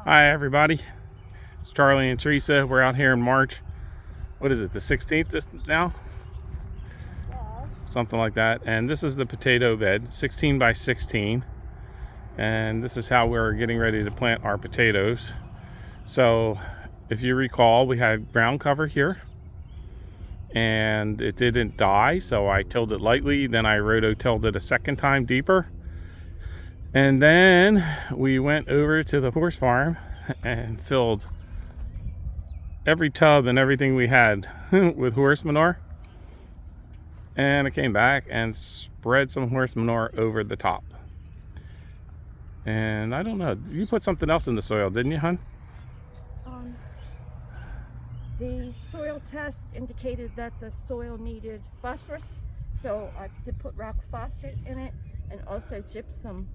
Hi everybody, it's Charlie and Teresa. We're out here in March. What is it, the 16th now? Yeah. Something like that. And this is the potato bed, 16 by 16. And this is how we're getting ready to plant our potatoes. So if you recall, we had ground cover here and it didn't die, so I tilled it lightly, then I rototilled it a second time deeper. And then we went over to the horse farm and filled every tub and everything we had with horse manure. And I came back and spread some horse manure over the top. And I don't know, you put something else in the soil, didn't you, hon? The soil test indicated that the soil needed phosphorus, so I did put rock phosphate in it and also gypsum.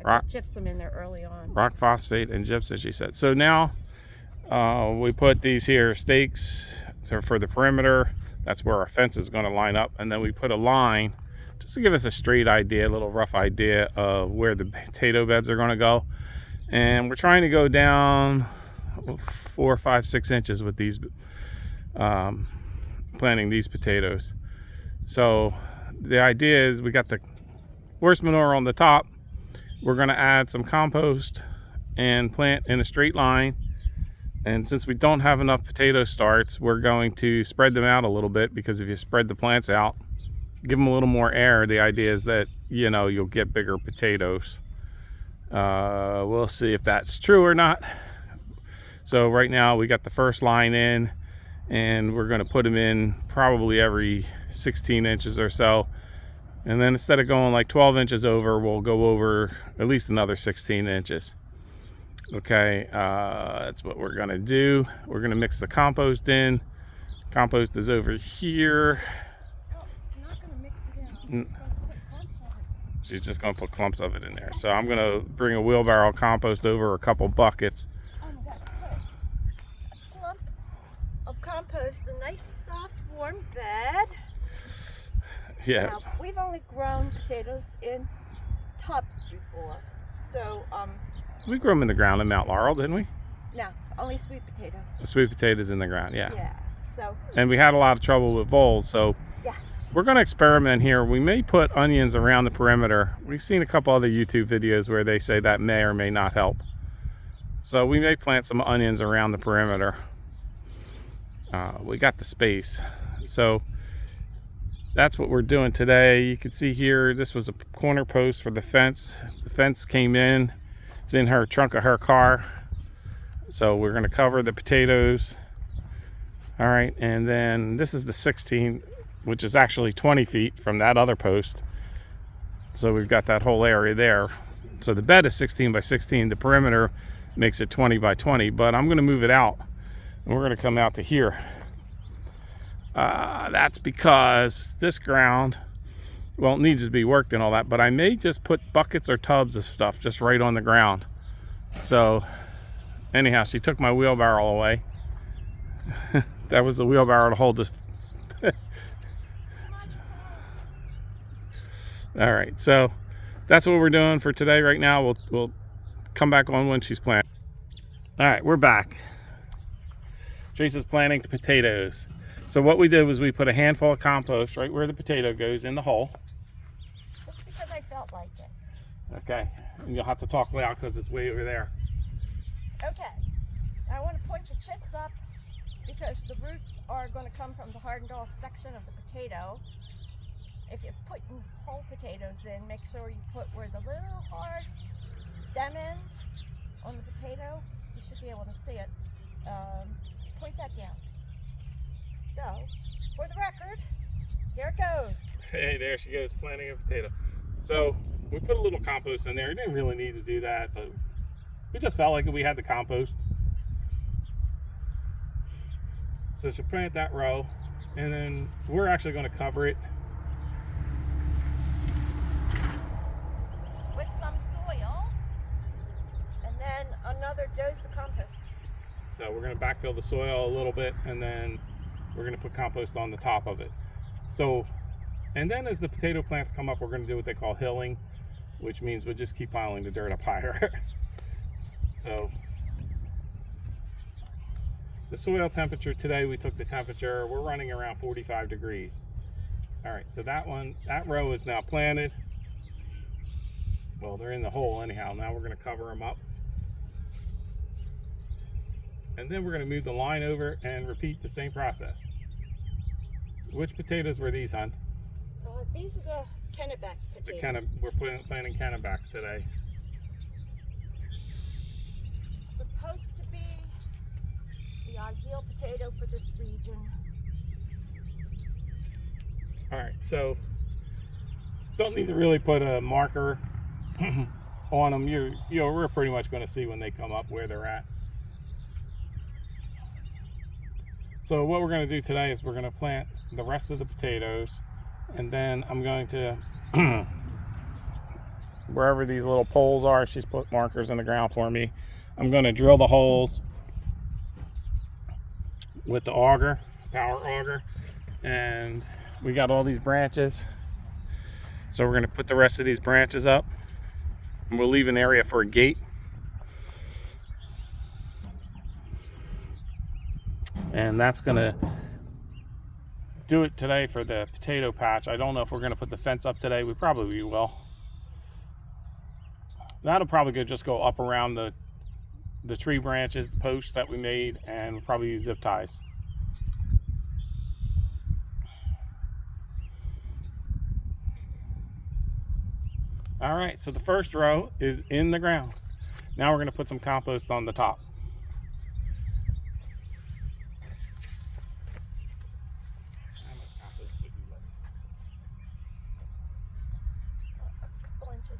I put gypsum in there early on. Rock phosphate and gypsum, she said. So now we put these here stakes for the perimeter. That's where our fence is going to line up. And then we put a line just to give us a straight idea, a little rough idea of where the potato beds are going to go. And we're trying to go down 4, 5, 6 inches with these planting these potatoes. So the idea is we got the horse manure on the top. We're going to add some compost and plant in a straight line. And since we don't have enough potato starts, we're going to spread them out a little bit, because if you spread the plants out, give them a little more air, the idea is that, you know, you'll get bigger potatoes. We'll see if that's true or not. So right now we got the first line in, and we're going to put them in probably every 16 inches or so. And then instead of going like 12 inches over, we'll go over at least another 16 inches. Okay, that's what we're gonna do. We're gonna mix the compost in. Compost is over here. Oh, I'm not gonna mix it in. I'm just gonna put clumps of it. She's just gonna put clumps of it in there. So I'm gonna bring a wheelbarrow of compost over a couple buckets. Oh my God, put a clump of compost, a nice soft warm bed. Yeah. Now, we've only grown potatoes in tubs before, so We grew them in the ground in Mount Laurel, didn't we? no, only sweet potatoes. The sweet potatoes in the ground, yeah. Yeah. So And we had a lot of trouble with voles, so yes. we're going to experiment here. We may put onions around the perimeter. We've seen a couple other YouTube videos where they say that may or may not help. So we may plant some onions around the perimeter. We got the space. So that's what we're doing today. You can see here, this was a corner post for the fence. The fence came in. It's in her trunk of her car. So we're going to cover the potatoes. All right, and then this is the 16, which is actually 20 feet from that other post. So we've got that whole area there. So the bed is 16 by 16. The perimeter makes it 20 by 20, but I'm going to move it out. And we're going to come out to here. That's because this ground, well, it needs to be worked and all that, but I may just put buckets or tubs of stuff just right on the ground. So anyhow, she took my wheelbarrow away. That was the wheelbarrow to hold this. All right, so that's what we're doing for today. Right now, we'll come back on when she's planting. All right, we're back. Teresa's planting the potatoes. So what we did was we put a handful of compost right where the potato goes in the hole. Just because I felt like it. Okay, and you'll have to talk loud because it's way over there. Okay, I want to point the chits up because the roots are going to come from the hardened off section of the potato. If you're putting whole potatoes in, make sure you put where the little hard stem end on the potato. You should be able to see it. Point that down. So, for the record, here it goes. Hey, there she goes, planting a potato. So we put a little compost in there. We didn't really need to do that, but we just felt like we had the compost. So she'll plant that row, and then we're actually going to cover it With some soil, and then another dose of compost. So we're going to backfill the soil a little bit, and then we're going to put compost on the top of it. So, and then as the potato plants come up, we're going to do what they call hilling, which means we just keep piling the dirt up higher. So The soil temperature today, we took the temperature, we're running around 45 degrees. All right, so that row is now planted. Well, they're in the hole anyhow. Now we're going to cover them up. And then we're going to move the line over and repeat the same process. Which potatoes were these, hon? These are the Kennebec potatoes. We're planting Kennebecs today. Supposed to be the ideal potato for this region. All right, so don't need to really put a marker on them. We're pretty much going to see when they come up where they're at. So what we're going to do today is we're going to plant the rest of the potatoes, and then I'm going to wherever these little poles are, she's put markers in the ground for me. I'm going to drill the holes with the auger, power auger, and we got all these branches. So we're going to put the rest of these branches up, and we'll leave an area for a gate. And that's going to do it today for the potato patch. I don't know if we're going to put the fence up today. We probably will. That'll probably just go up around the tree branches, posts that we made, and we'll probably use zip ties. All right, so the first row is in the ground. Now we're going to put some compost on the top.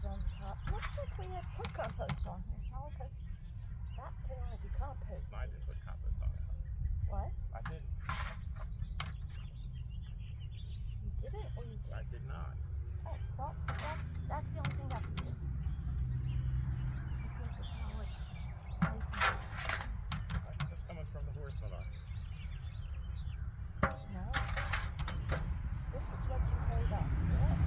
On top. Looks like we had put compost on here, Charlie, because that can only be compost. I didn't put compost on it. What? I didn't. You didn't, or you did? I did not. Oh, well, that's the only thing I can do. Because of how it's nice It's just coming from the horse manure. No. This is what you cleaned up, see it?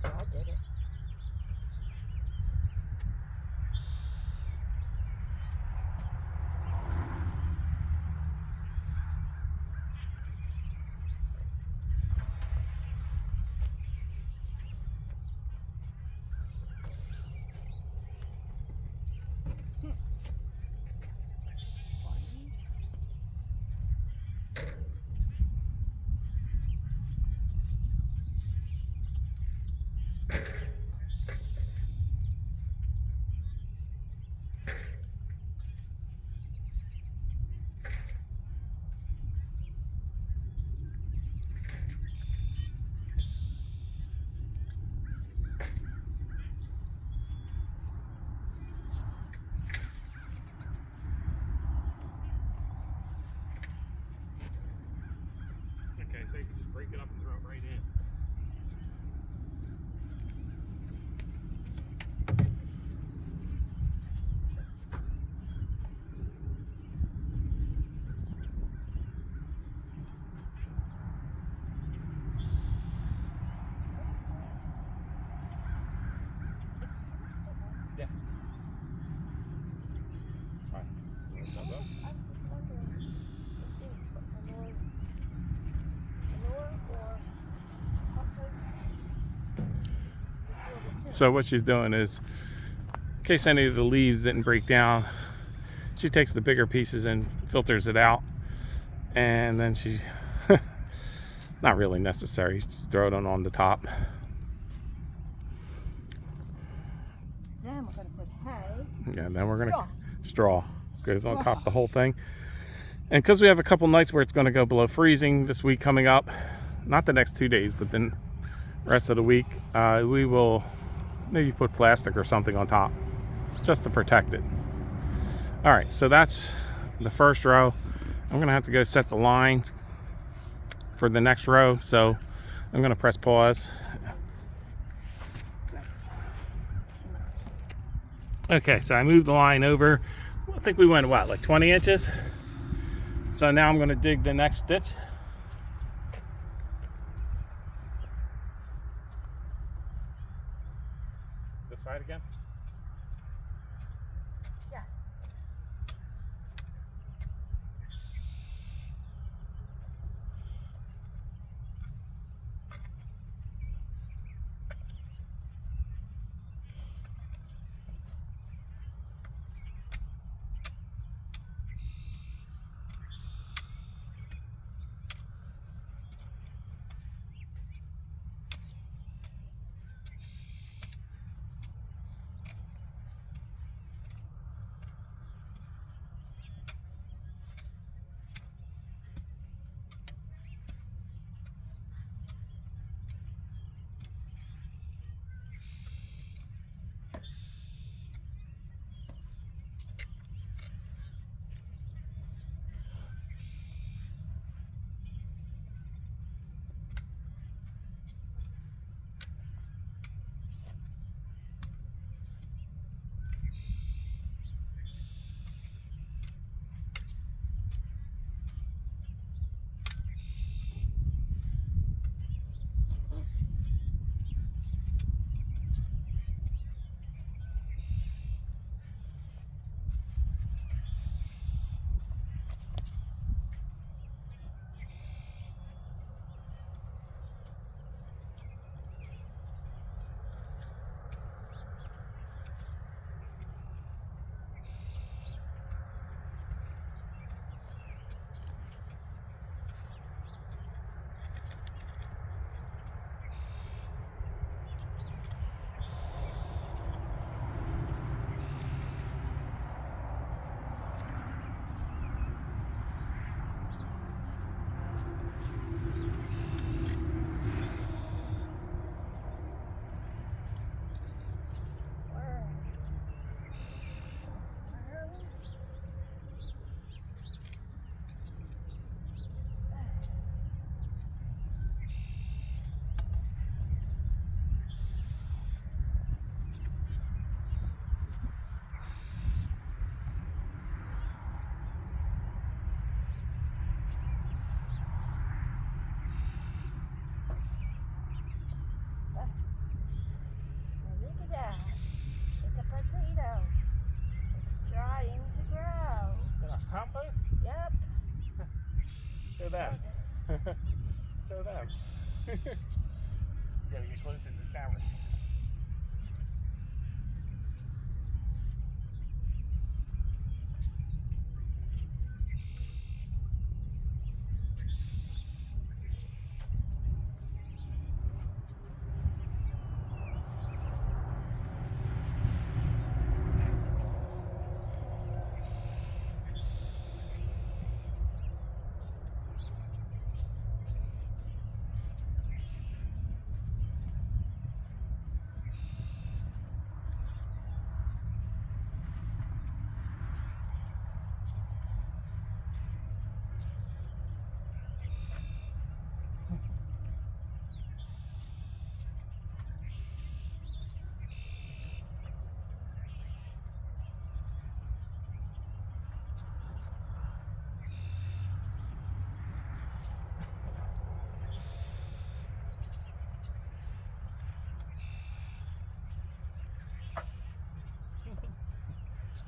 I did it. Okay, so you can just break it up and throw it right in. Yeah. Right. You want some of those? I was just wondering if you put manure or compost before the tip. So what she's doing is, in case any of the leaves didn't break down, she takes the bigger pieces and filters it out, and then she not really necessary, just throw it on the top. Then we're going to put hay. Yeah, then we're gonna Straw. straw goes on top of the whole thing. And because we have a couple nights where it's going to go below freezing this week coming up, not the next 2 days, but then rest of the week, we will maybe put plastic or something on top just to protect it. All right, so that's the first row. I'm gonna have to go set the line for the next row, so I'm gonna press pause. Okay, so I moved the line over. I think we went, what, like 20 inches? So now I'm going to dig the next ditch. This side again? Yeah. Look at that. It's a potato. It's trying to grow. Is that compost? Yep. Show them. Show them. You gotta get closer to the camera.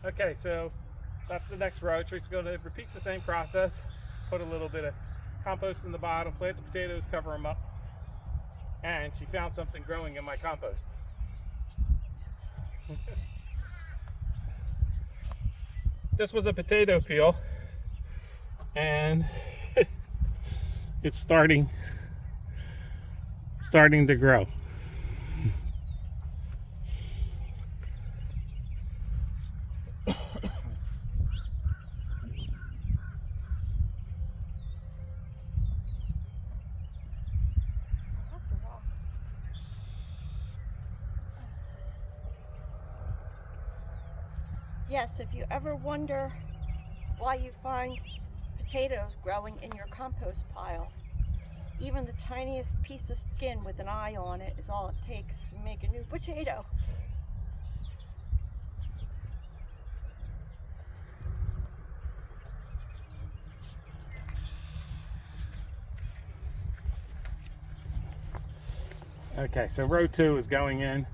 Okay, so that's the next row. Tristan's going to repeat the same process. Put a little bit of compost in the bottom, plant the potatoes, cover them up. And she found something growing in my compost. This was a potato peel, and it's starting to grow. Yes, if you ever wonder why you find potatoes growing in your compost pile, even the tiniest piece of skin with an eye on it is all it takes to make a new potato. Okay, so row 2 is going in.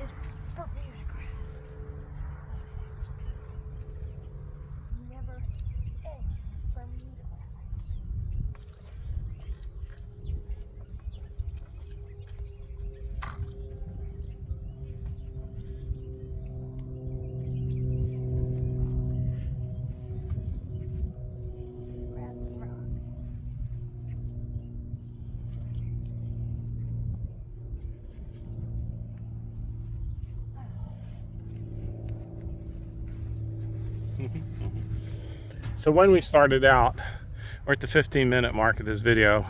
Is Bermuda grass. Never end Bermuda grass. Grass and rocks. So when we started out, we're at the 15-minute mark of this video,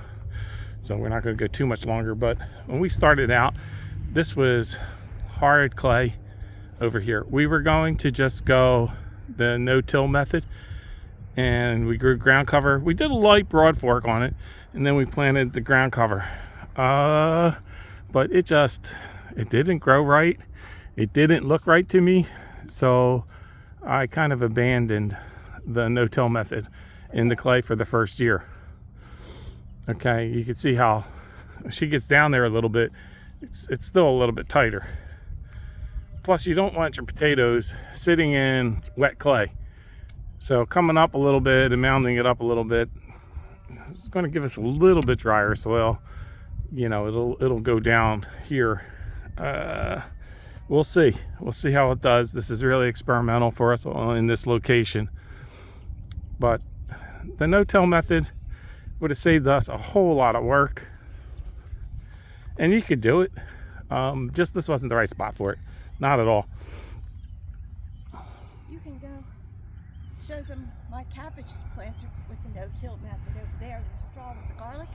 so we're not going to go too much longer, but when we started out, this was hard clay over here. We were going to just go the no-till method, and we grew ground cover. We did a light broad fork on it, and then we planted the ground cover. But it didn't grow right. It didn't look right to me, so I kind of abandoned the no-till method in the clay for the first year. Okay, you can see how she gets down there a little bit. It's still a little bit tighter. Plus, you don't want your potatoes sitting in wet clay. So coming up a little bit and mounding it up a little bit, it's going to give us a little bit drier soil. You know, it'll go down here. We'll see. We'll see how it does. This is really experimental for us in this location. But the no-till method would have saved us a whole lot of work. And you could do it. Just this wasn't the right spot for it. Not at all. You can go show them my cabbage is planted with the no-till method over there, the straw with the garlic.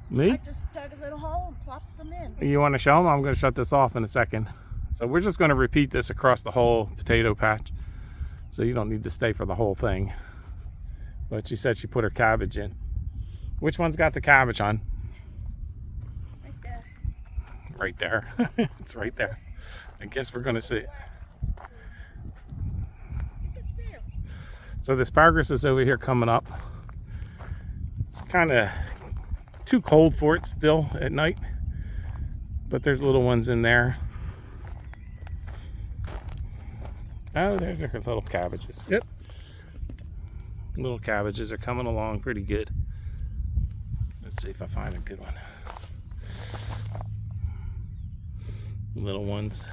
Me? I just dug a little hole and plopped them in. You want to show them? I'm going to shut this off in a second. So we're just going to repeat this across the whole potato patch. So you don't need to stay for the whole thing. But she said she put her cabbage in. Which one's got the cabbage on? Right there. Right there. It's right there. I guess we're going to see it. You can see 'em. So the asparagus is over here coming up. It's kind of too cold for it still at night. But there's little ones in there. Oh, there's her little cabbages. Yep. Little cabbages are coming along pretty good. Let's see if I find a good one. Little ones.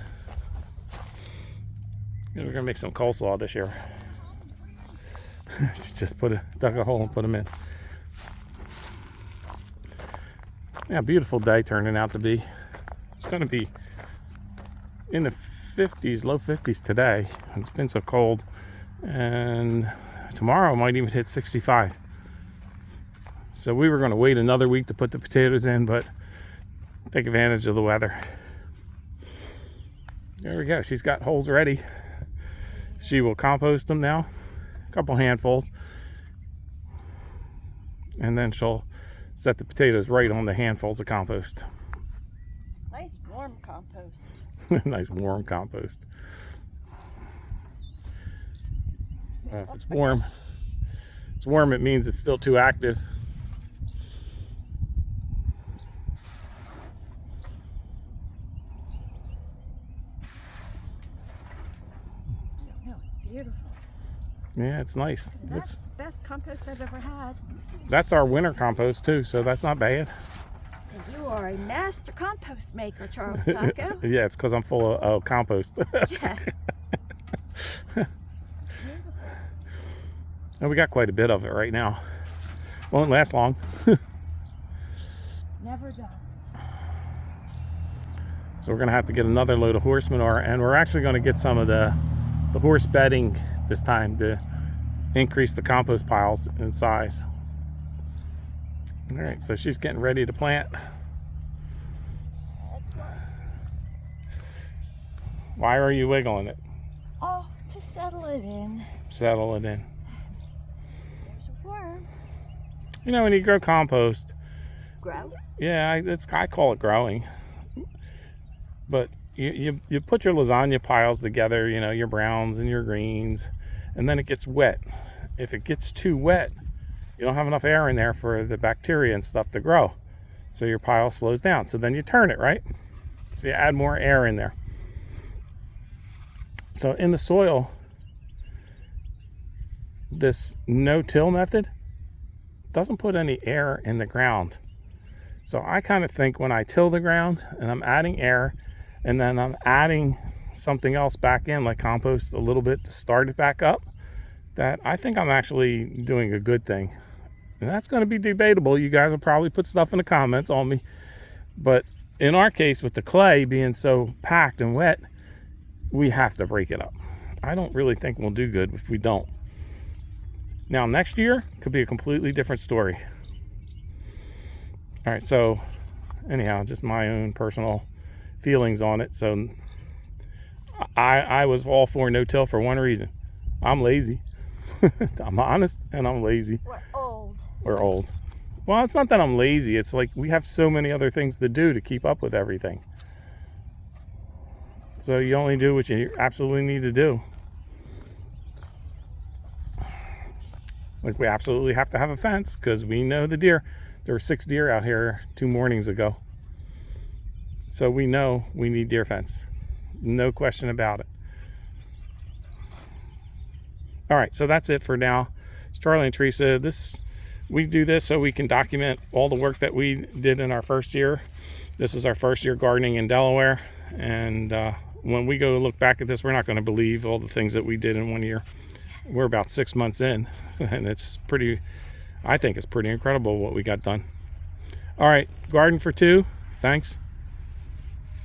We're gonna make some coleslaw this year. Just dug a hole and put them in. Yeah, beautiful day turning out to be. It's gonna be in the 50s, low 50s today. It's been so cold, and tomorrow might even hit 65. So we were going to wait another week to put the potatoes in, but take advantage of the weather. There we go. She's got holes ready. She will compost them now, a couple handfuls, and then she'll set the potatoes right on the handfuls of compost. Nice warm compost. Nice warm compost. If it's warm, it means it's still too active. No, it's beautiful. Yeah, it's nice. That's the best compost I've ever had. That's our winter compost too, so that's not bad. And you are a master compost maker, Charles Taco. Yeah, it's because I'm full of compost. Yeah. And we got quite a bit of it right now. Won't last long. Never does. So we're gonna have to get another load of horse manure, and we're actually gonna get some of the horse bedding this time to increase the compost piles in size. All right, so she's getting ready to plant. Why are you wiggling it? Oh, to settle it in. Settle it in. There's a worm. You know, when you grow compost, Grow. yeah, I call it growing. But you put your lasagna piles together, you know, your browns and your greens, and then it gets wet. If it gets too wet, You don't have enough air in there for the bacteria and stuff to grow. So your pile slows down. So then you turn it, right? So you add more air in there. So in the soil, this no-till method doesn't put any air in the ground. So I kind of think when I till the ground and I'm adding air and then I'm adding something else back in, like compost a little bit to start it back up, that I think I'm actually doing a good thing. And that's going to be debatable. You guys will probably put stuff in the comments on me. But in our case, with the clay being so packed and wet, we have to break it up. I don't really think we'll do good if we don't. Now, next year could be a completely different story. All right, so anyhow, just my own personal feelings on it. So I was all for no-till for one reason. I'm lazy. I'm honest, and I'm lazy. We're old. We're old. Well, it's not that I'm lazy. It's like we have so many other things to do to keep up with everything. So you only do what you absolutely need to do. Like we absolutely have to have a fence because we know the deer. There were 6 deer out here 2 mornings ago. So we know we need deer fence. No question about it. All right, so that's it for now. It's Charlie and Teresa. We do this so we can document all the work that we did in our first year. This is our first year gardening in Delaware. And when we go look back at this, we're not going to believe all the things that we did in 1 year. We're about 6 months in, and I think it's pretty incredible what we got done. All right, garden for 2. Thanks.